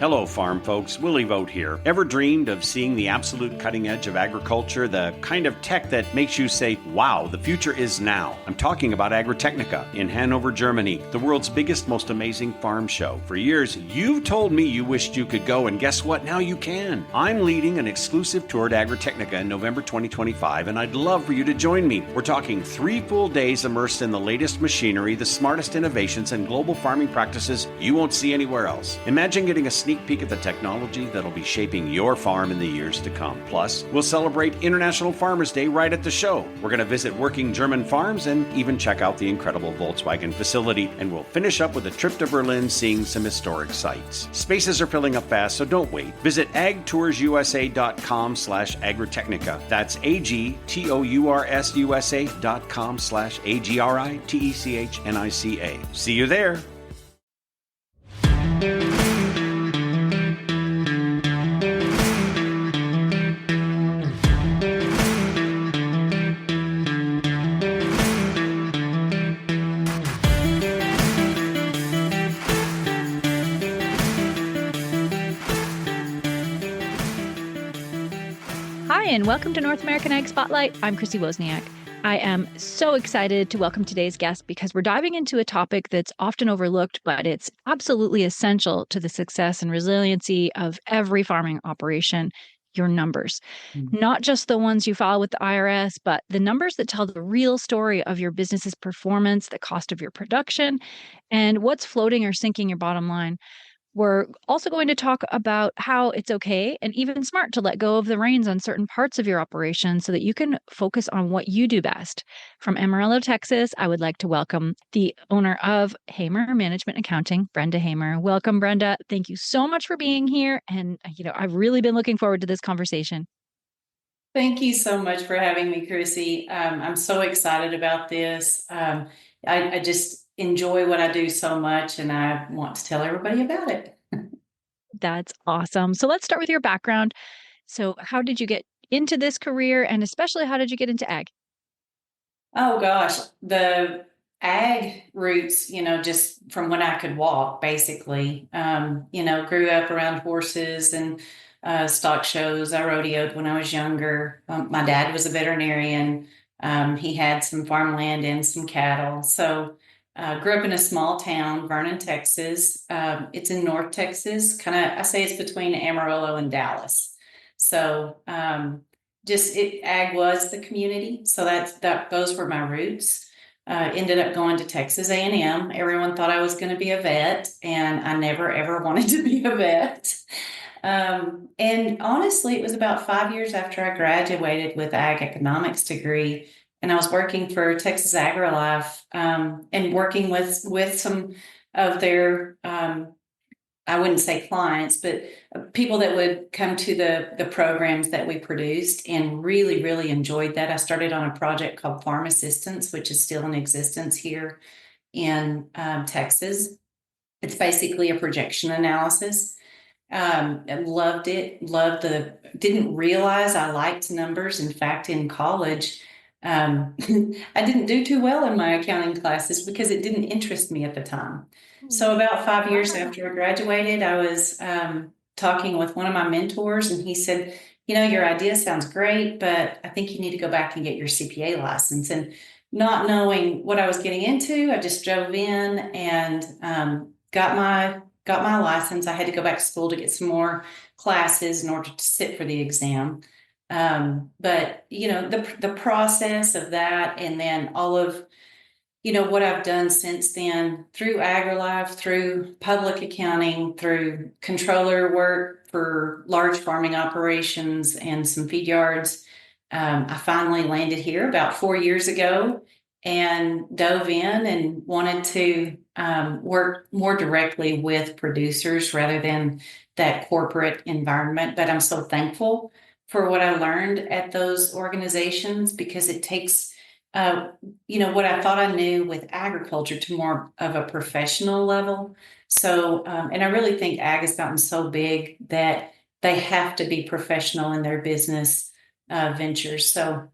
Hello, farm folks. Willie Vogt here. Ever dreamed of seeing the absolute cutting edge of agriculture, the kind of tech that makes you say, wow, the future is now? I'm talking about Agritechnica in Hanover, Germany, the world's biggest, most amazing farm show. For years, you've told me you wished you could go, and guess what? Now you can. I'm leading an exclusive tour to Agritechnica in November 2025, and I'd love for you to join me. We're talking 3 full days immersed in the latest machinery, the smartest innovations, and global farming practices you won't see anywhere else. Imagine getting a sneak peek at the technology that'll be shaping your farm in the years to come. Plus, we'll celebrate International Farmers Day right at the show. We're going to visit working German farms and even check out the incredible Volkswagen facility, and we'll finish up with a trip to Berlin seeing some historic sites. Spaces are filling up fast, so don't wait. Visit agtoursusa.com/agritechnica. That's agtoursusa.com/agritechnica. See you there. Hi, and welcome to North American Ag Spotlight. I'm Chrissy Wozniak. I am so excited to welcome today's guest because we're diving into a topic that's often overlooked, but it's absolutely essential to the success and resiliency of every farming operation: your numbers. Not just the ones you file with the IRS, but the numbers that tell the real story of your business's performance, the cost of your production, and what's floating or sinking your bottom line. We're also going to talk about how it's okay and even smart to let go of the reins on certain parts of your operation so that you can focus on what you do best. From Amarillo, Texas, I would like to welcome the owner of Heymer Management Accounting, Brenda Heymer. Welcome, Brenda. Thank you so much for being here. And, I've really been looking forward to this conversation. Thank you so much for having me, Chrissy. I'm so excited about this. I just enjoy what I do so much, and I want to tell everybody about it. That's awesome. So let's start with your background. So how did you get into this career, and especially how did you get into ag? Oh gosh, the ag roots, just from when I could walk, basically. Grew up around horses and stock shows. I rodeoed when I was younger. My dad was a veterinarian. He had some farmland and some cattle. So grew up in a small town, Vernon, Texas. It's in North Texas, I say it's between Amarillo and Dallas. So ag was the community. So those were my roots. Ended up going to Texas A&M. Everyone thought I was going to be a vet, and I never, ever wanted to be a vet. And honestly, it was about 5 years after I graduated with ag economics degree, and I was working for Texas AgriLife, and working with some of their, I wouldn't say clients, but people that would come to the programs that we produced, and really, really enjoyed that. I started on a project called Farm Assistance, which is still in existence here in Texas. It's basically a projection analysis. I loved it. Didn't realize I liked numbers. In fact, in college, I didn't do too well in my accounting classes because it didn't interest me at the time. So about 5 years after I graduated, I was talking with one of my mentors, and he said, your idea sounds great, but I think you need to go back and get your CPA license. And not knowing what I was getting into, I just drove in and got my license. I had to go back to school to get some more classes in order to sit for the exam. But the process of that, and then all of, what I've done since then through AgriLife, through public accounting, through controller work for large farming operations and some feed yards. I finally landed here about 4 years ago and dove in and wanted to work more directly with producers rather than that corporate environment. But I'm so thankful for what I learned at those organizations, because it takes, what I thought I knew with agriculture to more of a professional level. So, and I really think ag has gotten so big that they have to be professional in their business ventures. So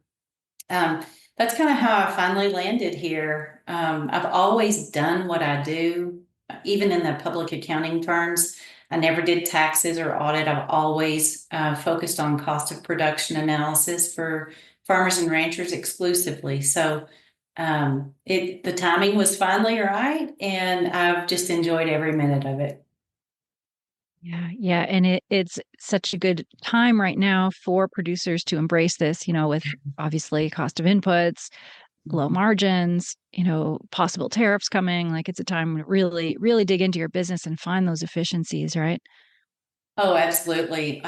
that's kind of how I finally landed here. I've always done what I do, even in the public accounting firms. I never did taxes or audit. I've always focused on cost of production analysis for farmers and ranchers exclusively. So the timing was finally right, and I've just enjoyed every minute of it. Yeah. And it's such a good time right now for producers to embrace this, with obviously cost of inputs, low margins, possible tariffs coming. Like it's a time to really, really dig into your business and find those efficiencies, right? Oh, absolutely.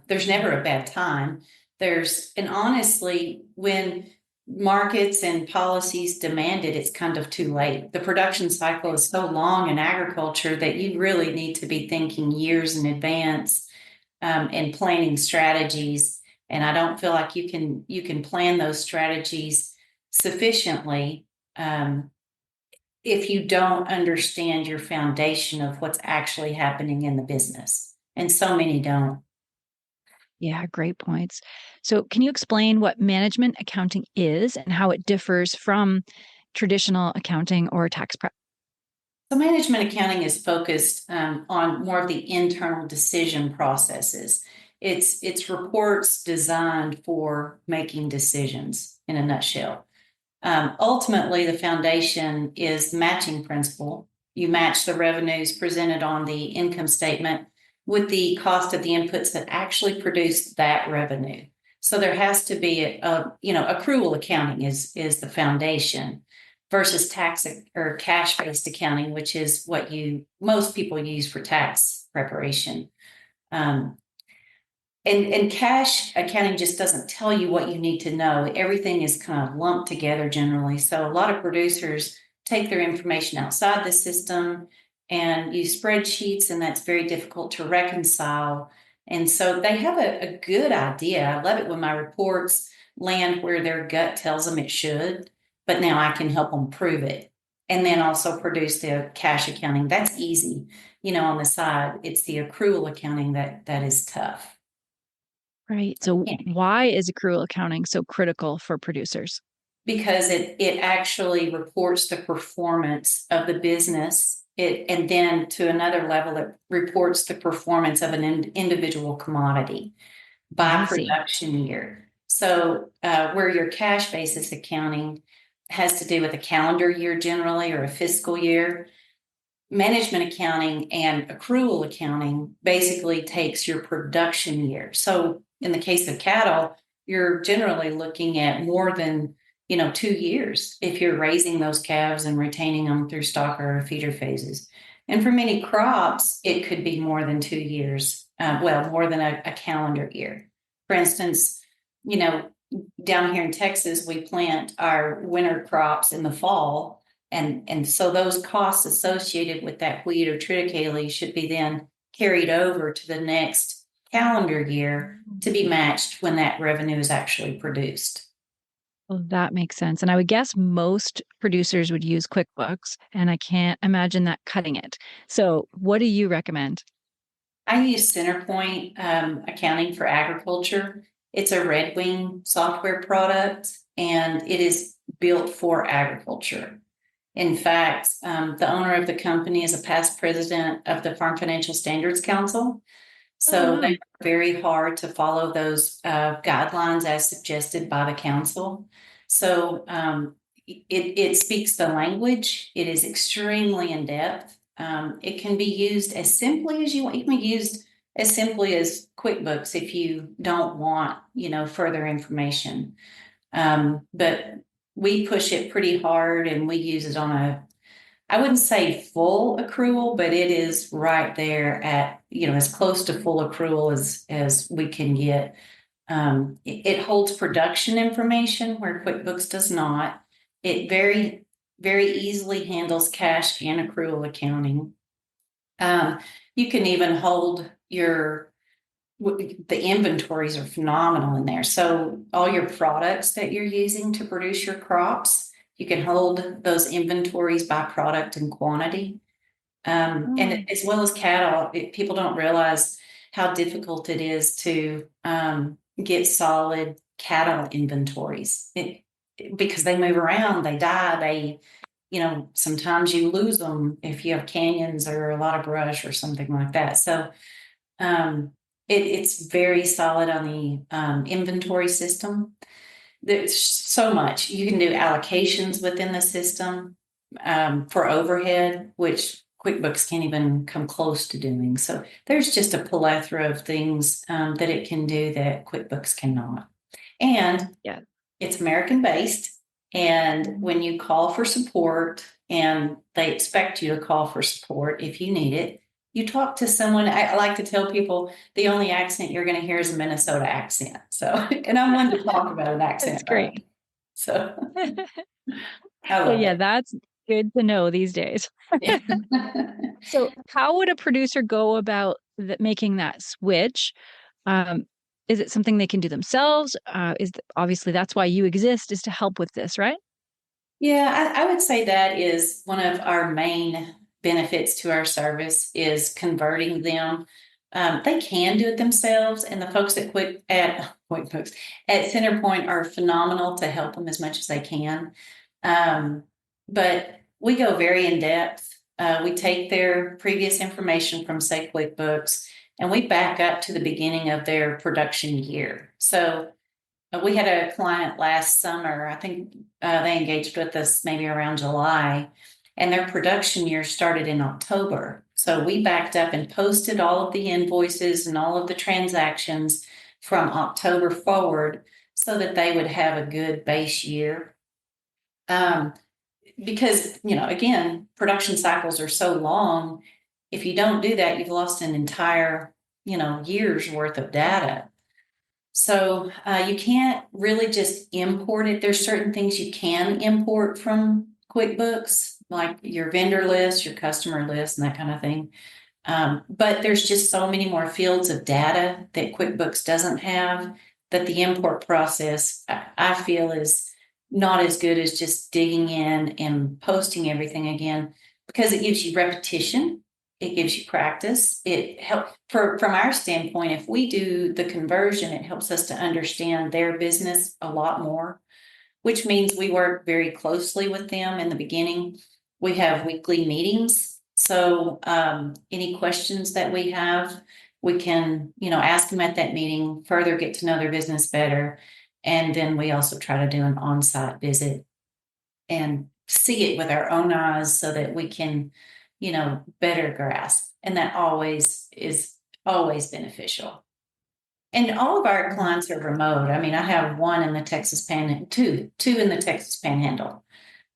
There's never a bad time. And honestly, when markets and policies demand it, it's kind of too late. The production cycle is so long in agriculture that you really need to be thinking years in advance, and planning strategies. And I don't feel like you can plan those strategies sufficiently, if you don't understand your foundation of what's actually happening in the business. And so many don't. Yeah, great points. So, can you explain what management accounting is and how it differs from traditional accounting or tax prep? So management accounting is focused on more of the internal decision processes. It's reports designed for making decisions in a nutshell. Ultimately, the foundation is matching principle. You match the revenues presented on the income statement with the cost of the inputs that actually produce that revenue. So there has to be accrual accounting is the foundation versus tax or cash-based accounting, which is what most people use for tax preparation. Um, and cash accounting just doesn't tell you what you need to know. Everything is kind of lumped together generally. So a lot of producers take their information outside the system and use spreadsheets, and that's very difficult to reconcile. And so they have a good idea. I love it when my reports land where their gut tells them it should, but now I can help them prove it. And then also produce the cash accounting. That's easy. On the side, it's the accrual accounting that is tough. Right. So, why is accrual accounting so critical for producers? Because it actually reports the performance of the business. And then to another level, it reports the performance of an individual commodity by I see. production year. So where your cash basis accounting has to do with a calendar year generally, or a fiscal year, management accounting and accrual accounting basically takes your production year. So in the case of cattle, you're generally looking at more than 2 years if you're raising those calves and retaining them through stocker or feeder phases. And for many crops, it could be more than 2 years. More than a calendar year. For instance, down here in Texas, we plant our winter crops in the fall, and so those costs associated with that wheat or triticale should be then carried over to the next calendar year to be matched when that revenue is actually produced. Well, that makes sense. And I would guess most producers would use QuickBooks, and I can't imagine that cutting it. So, what do you recommend? I use CenterPoint Accounting for Agriculture. It's a Red Wing software product, and it is built for agriculture. In fact, the owner of the company is a past president of the Farm Financial Standards Council. Oh, So they wow. work very hard to follow those guidelines as suggested by the council. So it speaks the language. It is extremely in depth. It can be used as simply as you want. You can be used as simply as QuickBooks if you don't want, further information. But we push it pretty hard, and we use it on I wouldn't say full accrual, but it is right there at, as close to full accrual as we can get. It holds production information where QuickBooks does not. It very, very easily handles cash and accrual accounting. You can even hold the inventories are phenomenal in there. So all your products that you're using to produce your crops, you can hold those inventories by product and quantity. Oh, And as well as cattle, people don't realize how difficult it is to get solid cattle inventories because they move around, they die, sometimes you lose them if you have canyons or a lot of brush or something like that. So it's very solid on the inventory system. There's so much. You can do allocations within the system for overhead, which QuickBooks can't even come close to doing. So there's just a plethora of things that it can do that QuickBooks cannot. And Yeah. it's American based. And when you call for support, and they expect you to call for support if you need it, you talk to someone. I like to tell people the only accent you're going to hear is a Minnesota accent. So, and I'm one to talk about an accent. That's great. So, I Well, love yeah, it. that's good to know these days. So, how would a producer go about making that switch? Um, is it something they can do themselves? Obviously that's why you exist, is to help with this, right? Yeah, I would say that is one of our main benefits to our service is converting them. They can do it themselves, and the folks at QuickBooks at CenterPoint are phenomenal to help them as much as they can. But we go very in depth. We take their previous information from, say, QuickBooks, and we back up to the beginning of their production year. So we had a client last summer. I think they engaged with us maybe around July, and their production year started in October. So we backed up and posted all of the invoices and all of the transactions from October forward so that they would have a good base year. Because, again, production cycles are so long. If you don't do that, you've lost an entire, year's worth of data. So you can't really just import it. There's certain things you can import from QuickBooks, like your vendor list, your customer list, and that kind of thing. But there's just so many more fields of data that QuickBooks doesn't have that the import process, I feel, is not as good as just digging in and posting everything again, because it gives you repetition. It gives you practice. It helps from our standpoint. If we do the conversion, it helps us to understand their business a lot more, which means we work very closely with them in the beginning. We have weekly meetings. So any questions that we have, we can, ask them at that meeting, further get to know their business better. And then we also try to do an on-site visit and see it with our own eyes so that we can, better grasp. And that is always beneficial. And all of our clients are remote. I mean, I have one in the Texas Panhandle, two in the Texas Panhandle.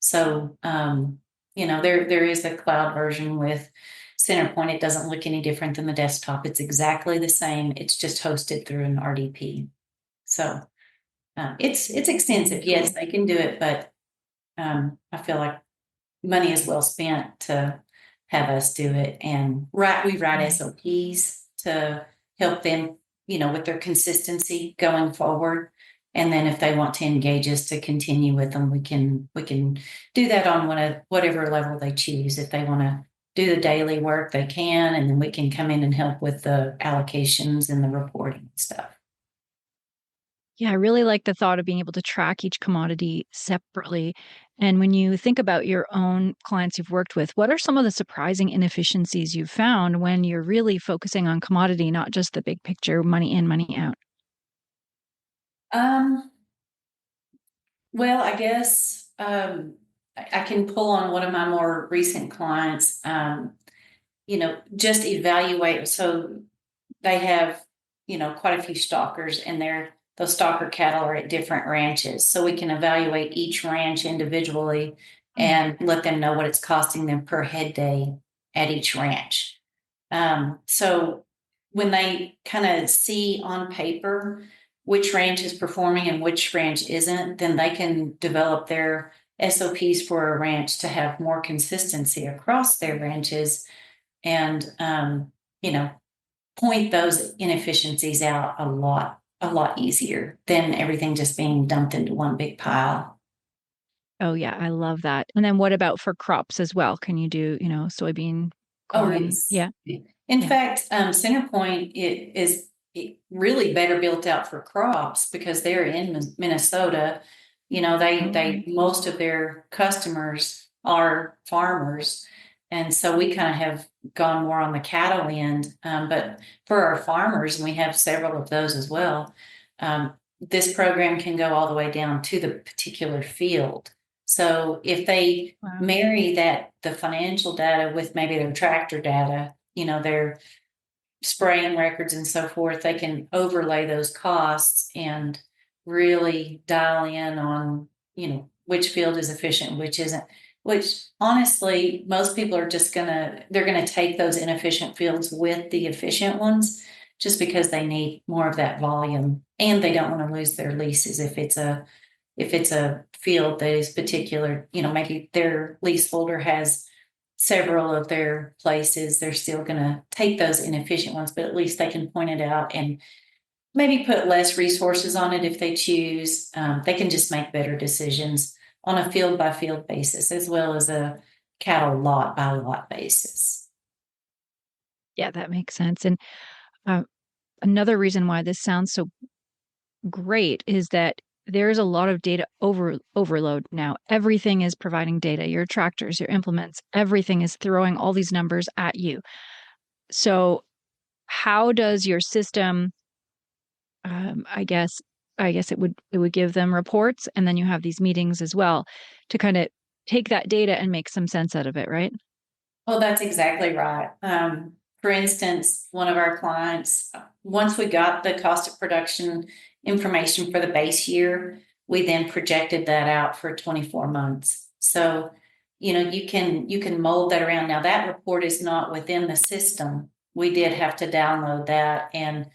So, there is a cloud version with CenterPoint. It doesn't look any different than the desktop. It's exactly the same. It's just hosted through an RDP. So, it's extensive. Yes, they can do it, but I feel like money is well spent to have us do it. And we write SOPs to help them, with their consistency going forward. And then if they want to engage us to continue with them, we can do that on whatever level they choose. If they want to do the daily work, they can, and then we can come in and help with the allocations and the reporting and stuff. Yeah, I really like the thought of being able to track each commodity separately. And when you think about your own clients you've worked with, what are some of the surprising inefficiencies you've found when you're really focusing on commodity, not just the big picture, money in, money out? Well, I guess I can pull on one of my more recent clients, just evaluate. So they have, quite a few stalkers, and those stalker cattle are at different ranches. So we can evaluate each ranch individually and let them know what it's costing them per head day at each ranch. So when they kind of see on paper which ranch is performing and which ranch isn't, then they can develop their SOPs for a ranch to have more consistency across their ranches and, point those inefficiencies out a lot easier than everything just being dumped into one big pile. Oh, yeah, I love that. And then what about for crops as well? Can you do, soybean, Oh, corn? yes. Yeah. In Yeah. fact, CenterPoint is really better built out for crops because they're in Minnesota. Oh, They most of their customers are farmers. And so we kind of have gone more on the cattle end. But for our farmers, and we have several of those as well, this program can go all the way down to the particular field. So if they marry the financial data with maybe their tractor data, their spraying records and so forth, they can overlay those costs and really dial in on, which field is efficient, which isn't, which honestly, most people are they're going to take those inefficient fields with the efficient ones just because they need more of that volume, and they don't want to lose their leases if it's a field that is particular, maybe their leaseholder has several of their places. They're still going to take those inefficient ones, but at least they can point it out and maybe put less resources on it if they choose. They can just make better decisions on a field by field basis, as well as a cattle lot by lot basis. Yeah, that makes sense. And another reason why this sounds so great is that there's a lot of data overload now. Everything is providing data. Your tractors, your implements, everything is throwing all these numbers at you. So how does your system, I guess it would give them reports, and then you have these meetings as well to kind of take that data and make some sense out of it, right? Well, that's exactly right. For instance, one of our clients, once we got the cost of production information for the base year, we then projected that out for 24 months. So, you can mold that around. Now, that report is not within the system. We did have to download that, and,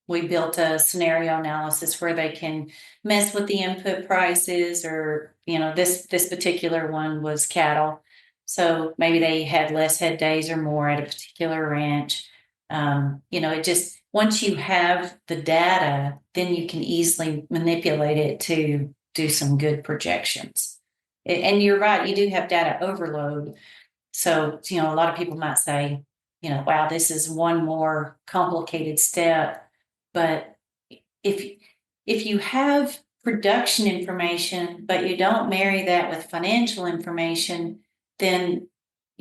we built a scenario analysis where they can mess with the input prices, or, this particular one was cattle. So maybe they had less head days or more at a particular ranch. It just, once you have the data, then you can easily manipulate it to do some good projections. And you're right, you do have data overload. So, a lot of people might say, wow, this is one more complicated step. But if you have production information, but you don't marry that with financial information, then,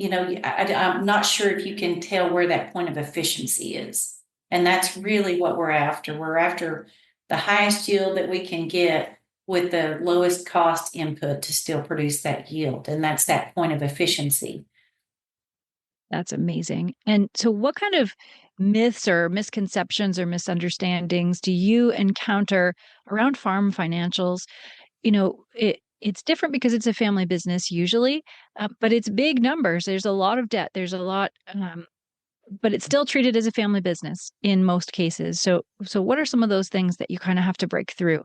I'm not sure if you can tell where that point of efficiency is. And that's really what we're after. We're after the highest yield that we can get with the lowest cost input to still produce that yield. And that's that point of efficiency. That's amazing. And so what kind of myths or misconceptions or misunderstandings do you encounter around farm financials? It's different because it's a family business usually, but it's big numbers. There's a lot of debt. There's a lot, but it's still treated as a family business in most cases. So what are some of those things that you kind of have to break through?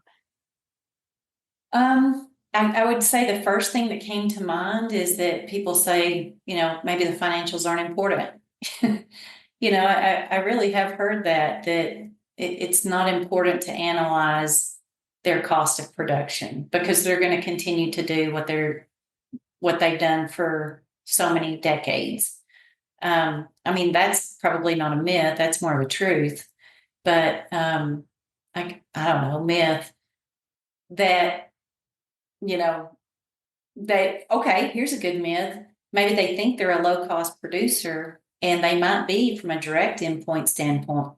I would say the first thing that came to mind is that people say, maybe the financials aren't important. I really have heard that it's not important to analyze their cost of production because they're going to continue to do what they've done for so many decades. That's probably not a myth. That's more of a truth. But I don't know, myth that, okay, here's a good myth. Maybe they think they're a low cost producer, and they might be from a direct input standpoint,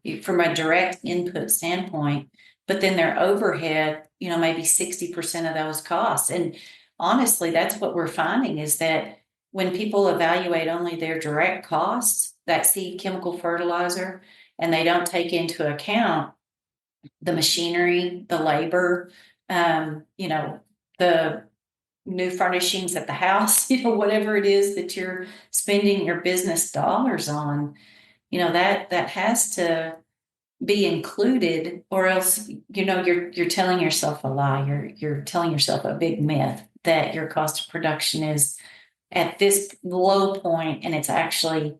but then their overhead, maybe 60% of those costs. And honestly, that's what we're finding is that when people evaluate only their direct costs, that seed, chemical, fertilizer, and they don't take into account the machinery, the labor, the new furnishings at the house, whatever it is that you're spending your business dollars on, that has to be included, or else, you're telling yourself a lie. You're telling yourself a big myth that your cost of production is at this low point, and it's actually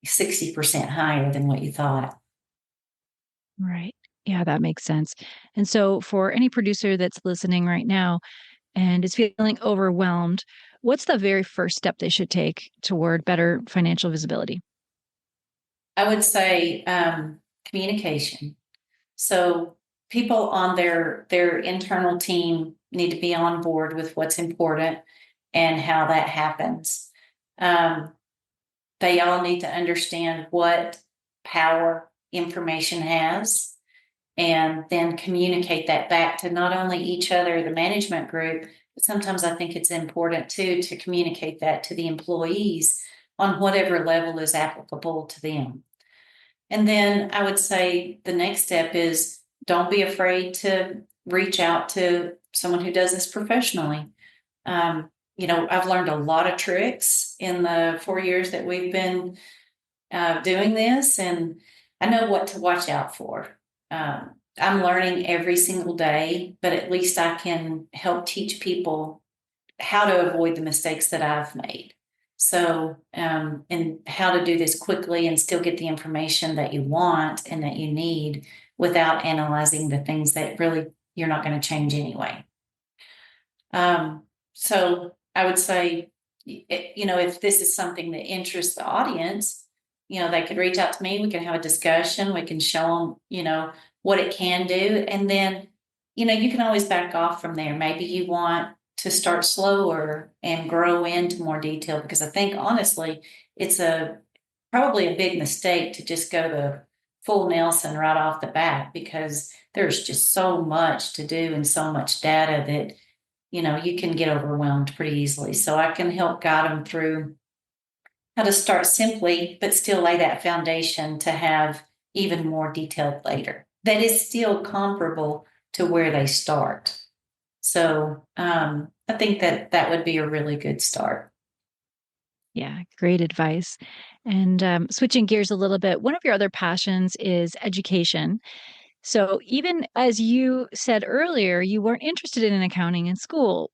60% higher than what you thought. Right. Yeah, that makes sense. And so for any producer that's listening right now and is feeling overwhelmed, what's the very first step they should take toward better financial visibility? I would say communication. So people on their internal team need to be on board with what's important. and how that happens. They all need to understand what power information has, and then communicate that back to not only each other, the management group, but sometimes I think it's important too to communicate that to the employees on whatever level is applicable to them. And then I would say the next step is don't be afraid to reach out to someone who does this professionally. I've learned a lot of tricks in the 4 years that we've been doing this, and I know what to watch out for. I'm learning every single day, but at least I can help teach people how to avoid the mistakes that I've made. So, and how to do this quickly and still get the information that you want and that you need without analyzing the things that really you're not going to change anyway. So I would say, if this is something that interests the audience, they could reach out to me. We can have a discussion. We can show them, what it can do. And then, you can always back off from there. Maybe you want to start slower and grow into more detail, because I think honestly, it's probably a big mistake to just go to full Nelson right off the bat, because there's just so much to do and so much data that, you can get overwhelmed pretty easily. So I can help guide them through how to start simply, but still lay that foundation to have even more detailed later that is still comparable to where they start. So I think that would be a really good start. Yeah, great advice. And switching gears a little bit, one of your other passions is education. So even as you said earlier, you weren't interested in accounting in school,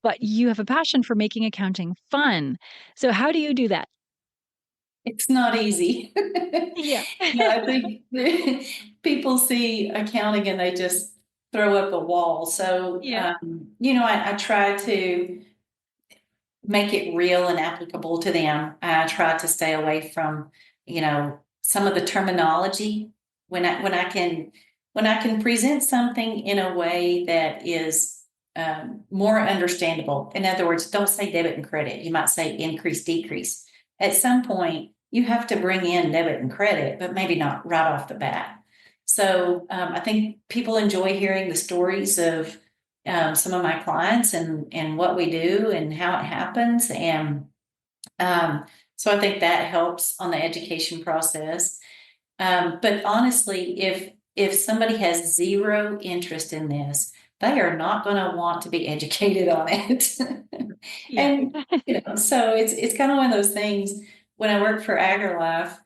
but you have a passion for making accounting fun. So how do you do that? It's not easy. Yeah. I think people see accounting and they just throw up a wall. So, Yeah. I try to make it real and applicable to them. I try to stay away from, some of the terminology when I can present something in a way that is more understandable. In other words, don't say debit and credit. You might say increase, decrease. At some point, you have to bring in debit and credit, but maybe not right off the bat. So I think people enjoy hearing the stories of some of my clients and what we do and how it happens. And so I think that helps on the education process. But honestly, if somebody has zero interest in this, they are not going to want to be educated on it. Yeah. And so it's kind of one of those things. When I worked for AgriLife,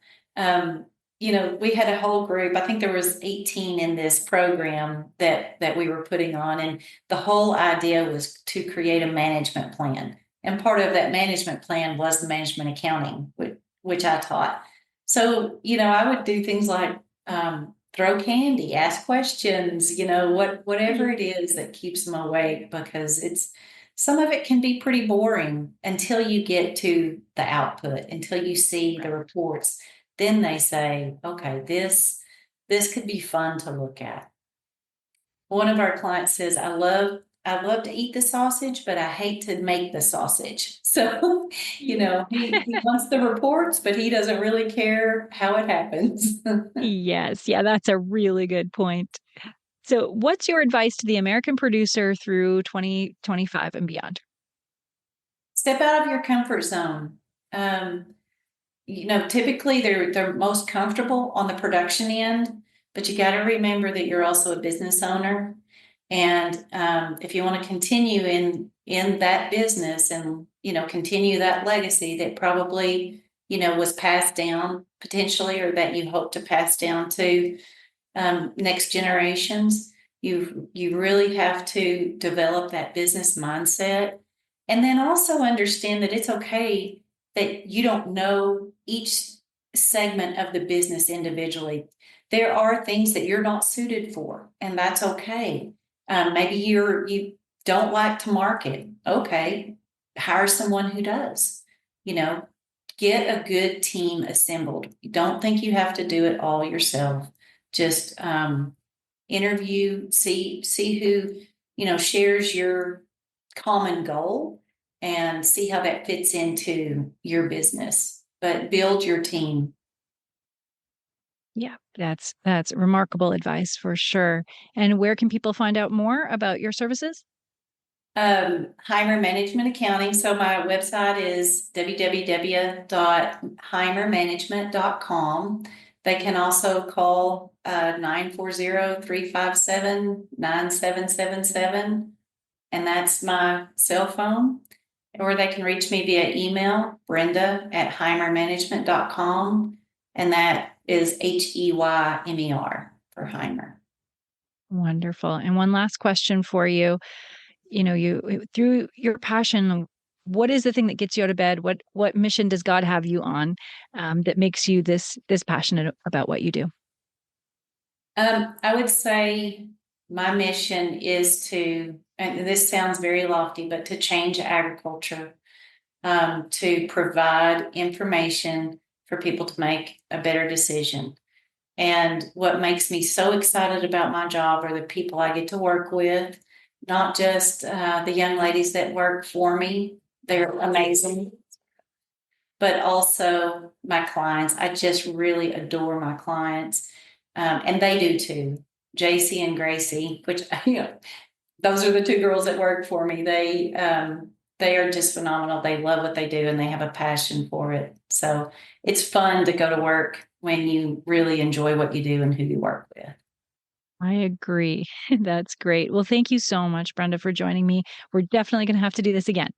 we had a whole group. I think there was 18 in this program that we were putting on, and the whole idea was to create a management plan. And part of that management plan was the management accounting, which I taught. So, I would do things like throw candy, ask questions, whatever it is that keeps them awake, because some of it can be pretty boring until you get to the output, until you see the reports. Then they say, okay, this could be fun to look at. One of our clients says, I love to eat the sausage, but I hate to make the sausage. So, he wants the reports, but he doesn't really care how it happens. Yes. Yeah, that's a really good point. So what's your advice to the American producer through 2025 and beyond? Step out of your comfort zone. Typically they're most comfortable on the production end, but you got to remember that you're also a business owner. And if you want to continue in that business and, continue that legacy that probably, was passed down potentially, or that you hope to pass down to next generations, you really have to develop that business mindset. And then also understand that it's okay that you don't know each segment of the business individually. There are things that you're not suited for, and that's okay. Maybe you don't like to market. Okay, hire someone who does. Get a good team assembled. You don't think you have to do it all yourself. Just interview, see who shares your common goal, and see how that fits into your business. But build your team. Yeah, that's remarkable advice for sure. And where can people find out more about your services? Heymer Management Accounting. So my website is www.heymermanagement.com. They can also call 940-357-9777, and that's my cell phone. Or they can reach me via email, brenda@heymermanagement.com, and that is HEYMER for Heymer. Wonderful. And one last question for you. You through your passion, what is the thing that gets you out of bed? What mission does God have you on, that makes you this passionate about what you do? I would say my mission is to, and this sounds very lofty, but to change agriculture, to provide information for people to make a better decision. And what makes me so excited about my job are the people I get to work with, not just the young ladies that work for me. They're amazing. But also my clients. I just really adore my clients. And they do too. JC and Gracie, which, those are the two girls that work for me. They are just phenomenal. They love what they do and they have a passion for it. So it's fun to go to work when you really enjoy what you do and who you work with. I agree. That's great. Well, thank you so much, Brenda, for joining me. We're definitely going to have to do this again.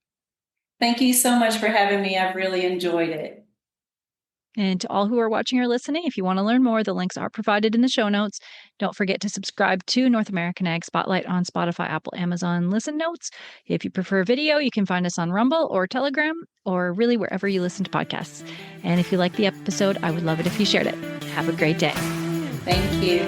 Thank you so much for having me. I've really enjoyed it. And to all who are watching or listening, if you want to learn more, the links are provided in the show notes. Don't forget to subscribe to North American Ag Spotlight on Spotify, Apple, Amazon, Listen Notes. If you prefer video, you can find us on Rumble or Telegram, or really wherever you listen to podcasts. And if you like the episode, I would love it if you shared it. Have a great day. Thank you.